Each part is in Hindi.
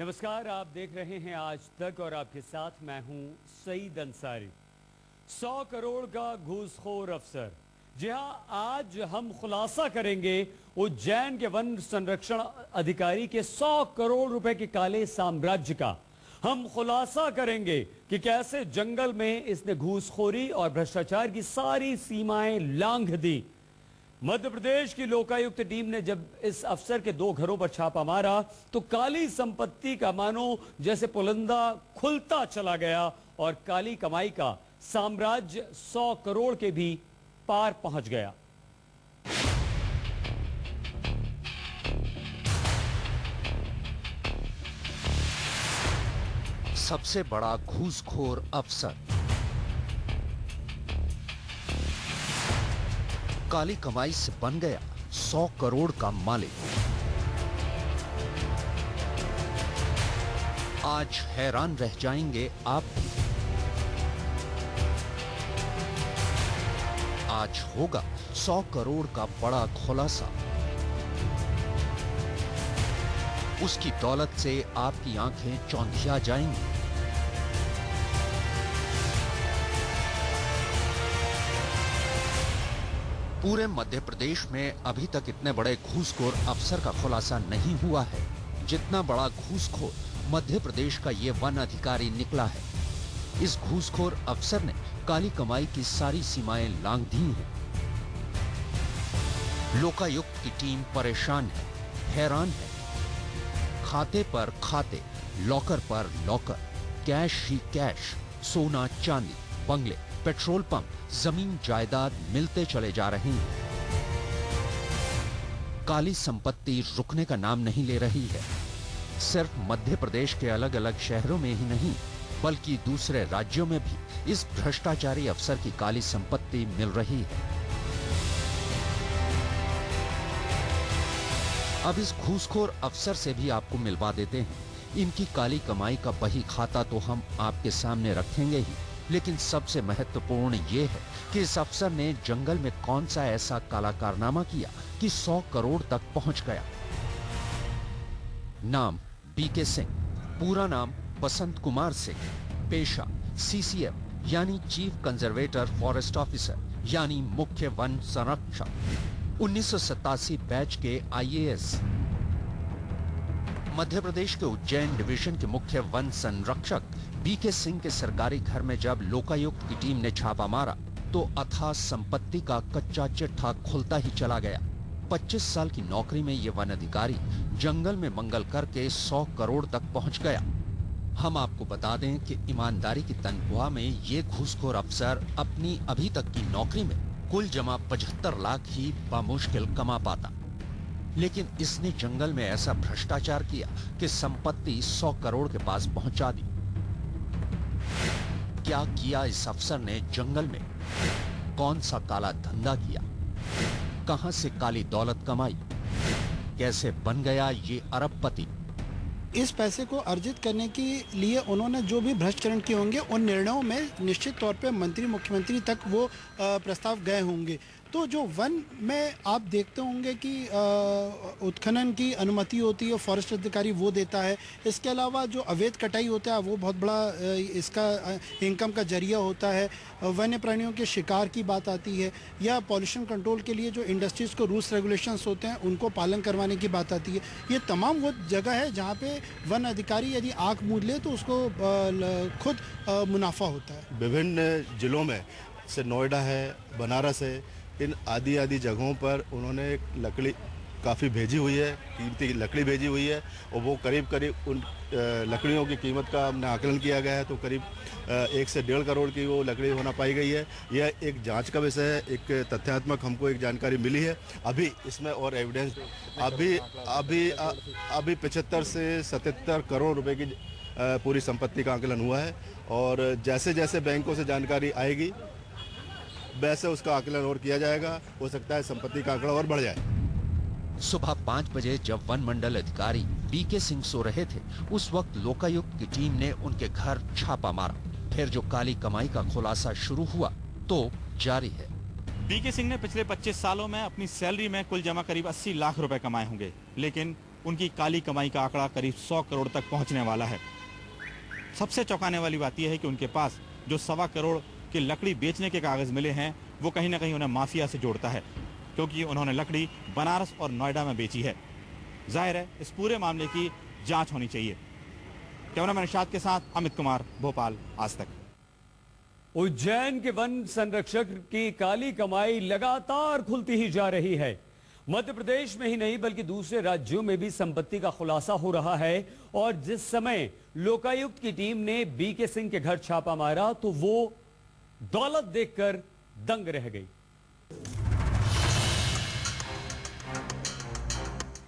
नमस्कार, आप देख रहे हैं आज तक और आपके साथ मैं हूं सईद अंसारी। 100 करोड़ का घूसखोर अफसर। जी हां, आज हम खुलासा करेंगे उज्जैन के वन संरक्षण अधिकारी के 100 करोड़ रुपए के काले साम्राज्य का। हम खुलासा करेंगे कि कैसे जंगल में इसने घूसखोरी और भ्रष्टाचार की सारी सीमाएं लांघ दी। मध्य प्रदेश की लोकायुक्त टीम ने जब इस अफसर के 2 घरों पर छापा मारा तो काली संपत्ति का मानो जैसे पुलंदा खुलता चला गया और काली कमाई का साम्राज्य 100 करोड़ के भी पार पहुंच गया। सबसे बड़ा घूसखोर अफसर, काली कमाई से बन गया 100 करोड़ का मालिक। आज हैरान रह जाएंगे आप भी। आज होगा 100 करोड़ का बड़ा खुलासा। उसकी दौलत से आपकी आंखें चौंधिया जाएंगी। पूरे मध्य प्रदेश में अभी तक इतने बड़े घूसखोर अफसर का खुलासा नहीं हुआ है जितना बड़ा घूसखोर मध्य प्रदेश का ये वन अधिकारी निकला है। इस घूसखोर अफसर ने काली कमाई की सारी सीमाएं लांघ दी हैं। लोकायुक्त की टीम परेशान है, हैरान है। खाते पर खाते, लॉकर पर लॉकर, कैश ही कैश, सोना चांदी, बंगले, पेट्रोल पंप, जमीन जायदाद मिलते चले जा रहे हैं। काली संपत्ति रुकने का नाम नहीं ले रही है। सिर्फ मध्य प्रदेश के अलग अलग शहरों में ही नहीं बल्कि दूसरे राज्यों में भी इस भ्रष्टाचारी अफसर की काली संपत्ति मिल रही है। अब इस घूसखोर अफसर से भी आपको मिलवा देते हैं। इनकी काली कमाई का बही खाता तो हम आपके सामने रखेंगे ही, लेकिन सबसे महत्वपूर्ण ये है कि इस अफसर ने जंगल में कौन सा ऐसा काला कारनामा किया कि 100 करोड़ तक पहुंच गया। नाम बीके सिंह, पूरा नाम बसंत कुमार सिंह, पेशा सीसीएफ यानी चीफ कंजर्वेटर फॉरेस्ट ऑफिसर यानी मुख्य वन संरक्षक, 1987 बैच के आईएएस। मध्य प्रदेश के उज्जैन डिवीजन के मुख्य वन संरक्षक बीके सिंह के सरकारी घर में जब लोकायुक्त की टीम ने छापा मारा तो अथाह संपत्ति का कच्चा चिट्ठा खुलता ही चला गया। 25 साल की नौकरी में ये वन अधिकारी जंगल में मंगल करके 100 करोड़ तक पहुंच गया। हम आपको बता दें कि ईमानदारी की तनख्वाह में ये घूसखोर अफसर अपनी अभी तक की नौकरी में कुल जमा 75 लाख ही बामुश्किल कमा पाता, लेकिन इसने जंगल में ऐसा भ्रष्टाचार किया कि संपत्ति 100 करोड़ के पास पहुंचा दी। क्या किया इस अफसर ने जंगल में? कौन सा काला धंधा किया? कहां से काली दौलत कमाई? कैसे बन गया ये अरबपति? इस पैसे को अर्जित करने के लिए उन्होंने जो भी भ्रष्टाचार किए होंगे उन निर्णयों में निश्चित तौर पे मंत्री मुख्यमंत्री तक वो प्रस्ताव गए होंगे। तो जो वन में आप देखते होंगे कि उत्खनन की अनुमति होती है, फॉरेस्ट अधिकारी वो देता है। इसके अलावा जो अवैध कटाई होता है वो बहुत बड़ा इसका इनकम का जरिया होता है। वन्य प्राणियों के शिकार की बात आती है या पॉल्यूशन कंट्रोल के लिए जो इंडस्ट्रीज़ को रूल्स रेगुलेशंस होते हैं उनको पालन करवाने की बात आती है। ये तमाम वो जगह है जहाँ पे वन अधिकारी यदि आँख मूंद ले तो उसको खुद मुनाफा होता है। विभिन्न जिलों में से नोएडा है, बनारस है, इन आदि जगहों पर उन्होंने लकड़ी काफ़ी भेजी हुई है, कीमती लकड़ी भेजी हुई है और वो करीब उन लकड़ियों की कीमत का हमने आकलन किया गया है तो करीब 1 से 1.5 करोड़ की वो लकड़ी होना पाई गई है। यह एक जांच का विषय है, एक तथ्यात्मक हमको एक जानकारी मिली है। अभी इसमें और एविडेंस अभी 75 से 77 करोड़ रुपए की पूरी संपत्ति का आकलन हुआ है और जैसे जैसे बैंकों से जानकारी आएगी वैसे उसका आकलन और किया जाएगा। हो सकता है संपत्ति का आंकड़ा और बढ़ जाए। सुबह 5 बजे जब वन मंडल अधिकारी बीके सिंह सो रहे थे उस वक्त लोकायुक्त की टीम ने उनके घर छापा मारा। फिर जो काली कमाई का खुलासा शुरू हुआ तो जारी है। बीके सिंह ने पिछले 25 सालों में अपनी सैलरी में कुल जमा करीब 80 लाख रुपए कमाए होंगे, लेकिन उनकी काली कमाई का आंकड़ा करीब 100 करोड़ तक पहुंचने वाला है। सबसे चौंकाने वाली बात यह है कि उनके पास जो 1.25 करोड़ की लकड़ी बेचने के कागज मिले हैं वो कहीं ना कहीं उन्हें माफिया से जोड़ता है, क्योंकि उन्होंने लकड़ी बनारस और नोएडा में बेची है। जाहिर है इस पूरे मामले की जांच होनी चाहिए। कैमरामैन निशात के साथ अमित कुमार, भोपाल, आज तक। उज्जैन के वन संरक्षक की काली कमाई लगातार खुलती ही जा रही है। मध्य प्रदेश में ही नहीं बल्कि दूसरे राज्यों में भी संपत्ति का खुलासा हो रहा है। और जिस समय लोकायुक्त की टीम ने बीके सिंह के घर छापा मारा तो वो दौलत देखकर दंग रह गई।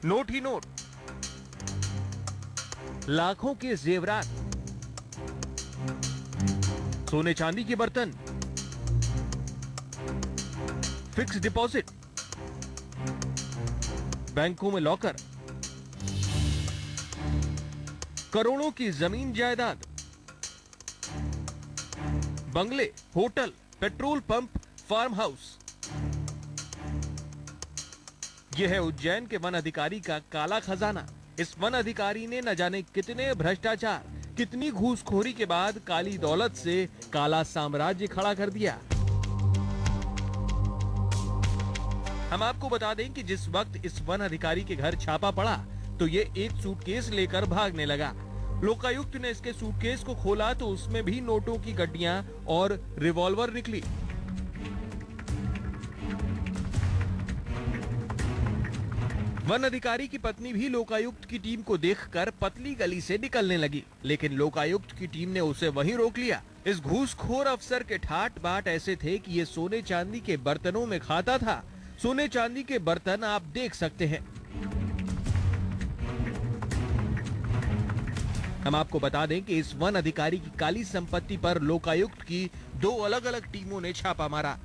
नोट ही नोट, लाखों के जेवरात, सोने चांदी के बर्तन, फिक्स डिपॉजिट, बैंकों में लॉकर, करोड़ों की जमीन जायदाद, बंगले, hotel, petrol pump, farm house. यह है उज्जैन के वन अधिकारी का काला खजाना। इस वन अधिकारी ने न जाने कितने भ्रष्टाचार, कितनी घूसखोरी के बाद काली दौलत से काला साम्राज्य खड़ा कर दिया। हम आपको बता दें कि जिस वक्त इस वन अधिकारी के घर छापा पड़ा तो ये एक सूटकेस लेकर भागने लगा। लोकायुक्त ने इसके सूटकेस को खोला तो उसमें भी नोटों की गड्डियां और रिवॉल्वर निकली। वन अधिकारी की पत्नी भी लोकायुक्त की टीम को देखकर पतली गली से निकलने लगी, लेकिन लोकायुक्त की टीम ने उसे वहीं रोक लिया। इस घूसखोर अफसर के ठाट बाट ऐसे थे कि ये सोने चांदी के बर्तनों में खाता था। सोने चांदी के बर्तन आप देख सकते हैं। हम आपको बता दें कि इस वन अधिकारी की काली संपत्ति पर लोकायुक्त की 2 अलग-अलग टीमों ने छापा मारा।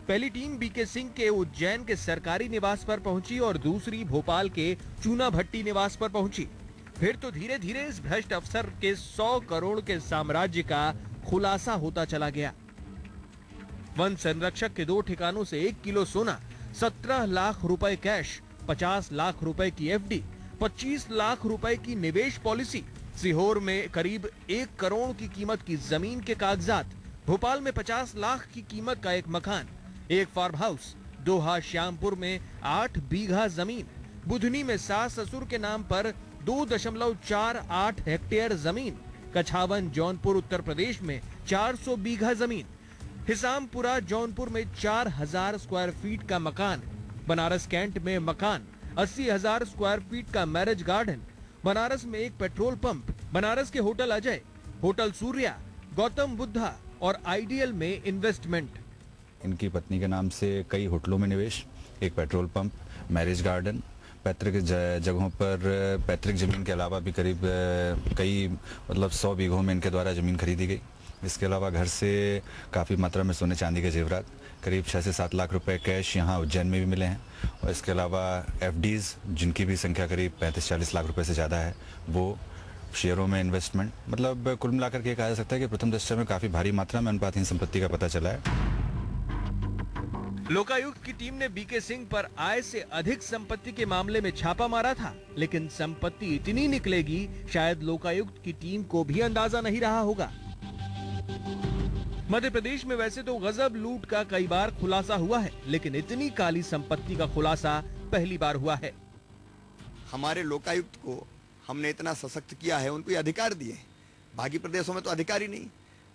पहली टीम बीके सिंह के उज्जैन के सरकारी निवास पर पहुंची और दूसरी भोपाल के चूना भट्टी निवास पर पहुंची। फिर तो धीरे धीरे इस भ्रष्ट अफसर के 100 करोड़ के साम्राज्य का खुलासा होता चला गया। वन संरक्षक के 2 ठिकानों से 1 किलो सोना, 17 लाख रुपए कैश, 50 लाख रुपए की एफडी, 25 लाख रुपए की निवेश पॉलिसी, सीहोर में करीब 1 करोड़ की कीमत की जमीन के कागजात, भोपाल में 50 लाख की कीमत का एक मकान, एक फार्म हाउस, दोहा श्यामपुर में 8 बीघा जमीन, बुधनी में सास ससुर के नाम पर 2.48 हेक्टेयर जमीन, कछावन जौनपुर उत्तर प्रदेश में 400 बीघा जमीन, हिसामपुरा जौनपुर में 4000 स्क्वायर फीट का मकान, बनारस कैंट में मकान, 80,000 स्क्वायर फीट का मैरिज गार्डन, बनारस में एक पेट्रोल पंप, बनारस के होटल अजय, होटल सूर्या, गौतम बुद्धा और आइडियल में इन्वेस्टमेंट। इनकी पत्नी के नाम से कई होटलों में निवेश, एक पेट्रोल पंप, मैरिज गार्डन, पैतृक जगहों पर पैतृक जमीन के अलावा भी करीब कई 100 बीघों में इनके द्वारा जमीन खरीदी गई। इसके अलावा घर से काफ़ी मात्रा में सोने चांदी के जेवरात, करीब 6 से 7 लाख रुपए कैश यहाँ उज्जैन में भी मिले हैं। और इसके अलावा एफडीज जिनकी भी संख्या करीब 35-40 लाख रुपए से ज़्यादा है, वो शेयरों में इन्वेस्टमेंट। मतलब कुल मिलाकर के कहा जा सकता है कि प्रथम दृष्टया में काफ़ी भारी मात्रा में अनुपातहीन संपत्ति का पता चला है। लोकायुक्त की टीम ने बीके सिंह पर आय से अधिक संपत्ति के मामले में छापा मारा था, लेकिन संपत्ति इतनी निकलेगी शायद लोकायुक्त की टीम को भी अंदाजा नहीं रहा होगा। मध्य प्रदेश में वैसे तो गजब लूट का कई बार खुलासा हुआ है, लेकिन इतनी काली संपत्ति का खुलासा पहली बार हुआ है। हमारे लोकायुक्त को हमने इतना सशक्त किया है, उनको ये अधिकार दिए। बाकी प्रदेशों में तो अधिकार ही नहीं।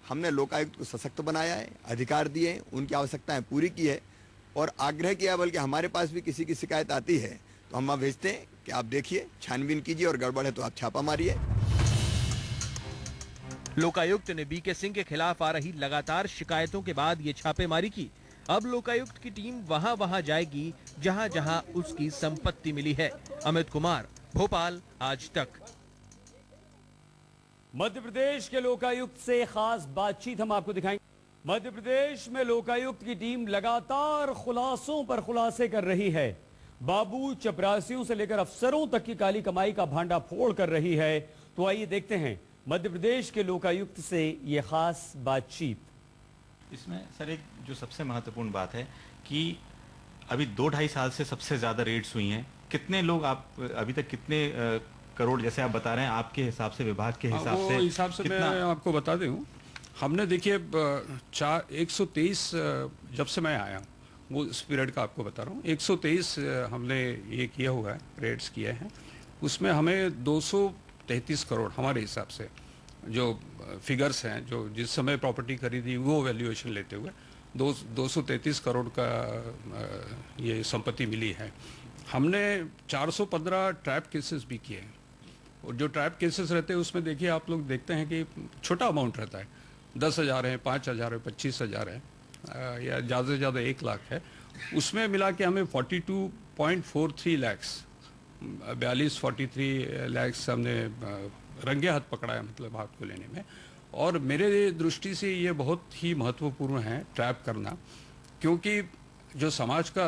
हमने लोकायुक्त को सशक्त बनाया है, अधिकार दिए, उनकी आवश्यकताएं पूरी की है और आग्रह किया। बल्कि हमारे पास भी किसी की शिकायत आती है तो हम वहाँ भेजते हैं कि आप देखिए, छानबीन कीजिए और गड़बड़ है तो आप छापा मारिए। लोकायुक्त ने बीके सिंह के खिलाफ आ रही लगातार शिकायतों के बाद ये छापेमारी की। अब लोकायुक्त की टीम वहां जाएगी जहां उसकी संपत्ति मिली है। अमित कुमार, भोपाल, आज तक। मध्य प्रदेश के लोकायुक्त से खास बातचीत हम आपको दिखाएंगे। मध्य प्रदेश में लोकायुक्त की टीम लगातार खुलासों पर खुलासे कर रही है। बाबू चपरासियों से लेकर अफसरों तक की काली कमाई का भांडा फोड़ कर रही है। तो आइए देखते हैं मध्य प्रदेश के लोकायुक्त से ये खास बातचीत। इसमें सर एक जो सबसे महत्वपूर्ण बात है कि अभी 2-2.5 साल से सबसे ज्यादा रेड्स हुई हैं, कितने लोग आप अभी तक कितने करोड़ जैसे आप बता रहे हैं आपके हिसाब से, विभाग के हिसाब से मैं आपको बता दूं, हमने देखिए 123 जब से मैं आया वो इस पीरियड का आपको बता रहा हूँ, 123 हमने ये किया हुआ है, रेड्स किए हैं। उसमें हमें 233 करोड़ हमारे हिसाब से जो फिगर्स हैं, जो जिस समय प्रॉपर्टी खरीदी वो वैल्यूएशन लेते हुए 233 करोड़ का ये संपत्ति मिली है। हमने 415 ट्रैप केसेस भी किए हैं, और जो ट्रैप केसेस रहते हैं उसमें देखिए आप लोग देखते हैं कि छोटा अमाउंट रहता है, 10,000 है, 5,000 है, 25,000 है, या ज़्यादा से ज़्यादा 1 लाख है। उसमें मिला के हमें 42.43 लैक्स 43 लैक्स हमने रंगे हाथ पकड़ा है, मतलब हाथ को लेने में। और मेरे दृष्टि से ये बहुत ही महत्वपूर्ण है ट्रैप करना, क्योंकि जो समाज का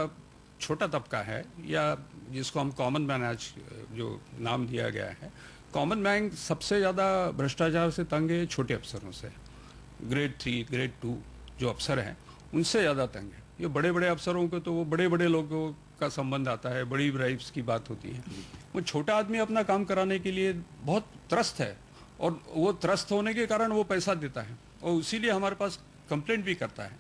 छोटा तबका है, या जिसको हम कॉमन मैन आज जो नाम दिया गया है, कॉमन मैन सबसे ज़्यादा भ्रष्टाचार से तंग है छोटे अफसरों से। ग्रेड 3 ग्रेड 2 जो अफसर हैं उनसे ज़्यादा तंग है। ये बड़े बड़े अफसरों को तो वो बड़े बड़े लोगों का संबंध आता है, बड़ी ब्राइब्स की बात होती है। वो छोटा आदमी अपना काम कराने के लिए बहुत त्रस्त है, और वो त्रस्त होने के कारण वो पैसा देता है, और इसीलिए हमारे पास कंप्लेंट भी करता है।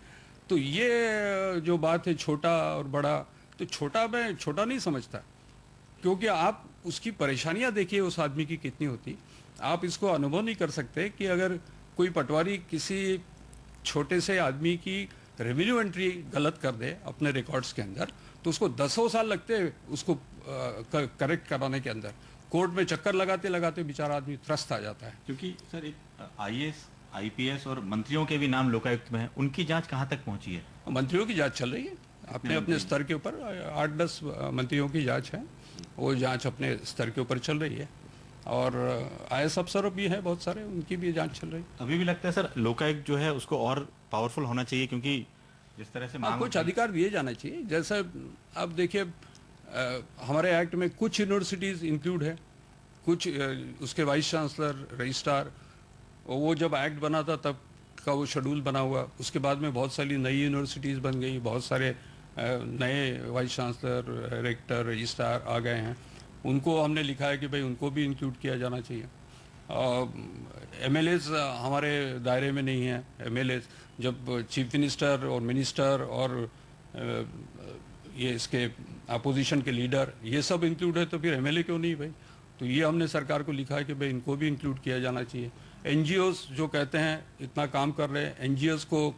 तो ये जो बात है छोटा और बड़ा, तो छोटा मैं छोटा नहीं समझता, क्योंकि आप उसकी परेशानियां देखिए उस आदमी की कितनी होती। आप इसको अनुभव नहीं कर सकते कि अगर कोई पटवारी किसी छोटे से आदमी की रेवेन्यू एंट्री गलत कर दे अपने रिकॉर्ड्स के अंदर, तो उसको 10 साल लगते हैं उसको करेक्ट कराने के अंदर। कोर्ट में चक्कर लगाते लगाते बेचारा आदमी त्रस्त आ जाता है। क्योंकि सर एक आईएएस, आईपीएस और मंत्रियों के भी नाम लोकायुक्त में है, उनकी जांच कहाँ तक पहुंची है? मंत्रियों की जांच चल रही है अपने अपने स्तर के ऊपर। 8-10 मंत्रियों की जांच है, वो जांच अपने स्तर के ऊपर चल रही है, और आईएएस अफसर भी है बहुत सारे, उनकी भी जांच चल रही है। अभी भी लगता है सर लोकायुक्त जो है उसको और पावरफुल होना चाहिए, क्योंकि जिस तरह से कुछ अधिकार दिए जाना चाहिए। जैसे अब देखिए हमारे एक्ट में कुछ यूनिवर्सिटीज़ इंक्लूड है, कुछ उसके वाइस चांसलर, रजिस्ट्रार, वो जब एक्ट बना था तब का वो शेड्यूल बना हुआ। उसके बाद में बहुत सारी नई यूनिवर्सिटीज़ बन गई, बहुत सारे नए वाइस चांसलर, रेक्टर, रजिस्ट्रार आ गए हैं। उनको हमने लिखा है कि भाई उनको भी इंक्लूड किया जाना चाहिए। एमएलएज हमारे दायरे में नहीं है। एमएलएज जब चीफ मिनिस्टर और मिनिस्टर और ये इसके अपोजिशन के लीडर ये सब इंक्लूड है, तो फिर एमएलए क्यों नहीं भाई? तो ये हमने सरकार को लिखा है कि भाई इनको भी इंक्लूड किया जाना चाहिए। एनजीओज जो कहते हैं इतना काम कर रहे हैं, एनजीओज को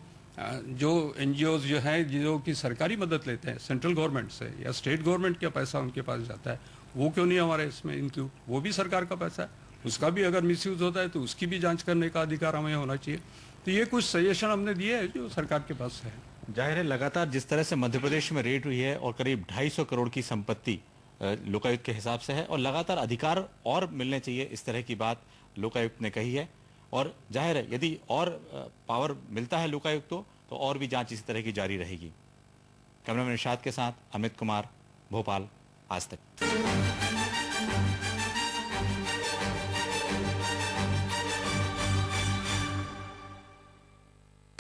जो एनजीओज जो हैं जो कि सरकारी मदद लेते हैं सेंट्रल गवर्नमेंट से या स्टेट गवर्नमेंट का पैसा उनके पास जाता है, वो क्यों नहीं हमारे इसमें इंक्लूड? वो भी सरकार का पैसा है, उसका भी अगर मिसयूज होता है तो उसकी भी जांच करने का अधिकार हमें होना चाहिए। तो ये कुछ सजेशन हमने दिए हैं जो सरकार के पास है। जाहिर है लगातार जिस तरह से मध्य प्रदेश में रेड हुई है और करीब 250 करोड़ की संपत्ति लोकायुक्त के हिसाब से है, और लगातार अधिकार और मिलने चाहिए, इस तरह की बात लोकायुक्त ने कही है। और जाहिर है यदि और पावर मिलता है लोकायुक्त को तो और भी जांच इसी तरह की जारी रहेगी। कैमरामैन निशाद के साथ अमित कुमार, भोपाल, आज तक।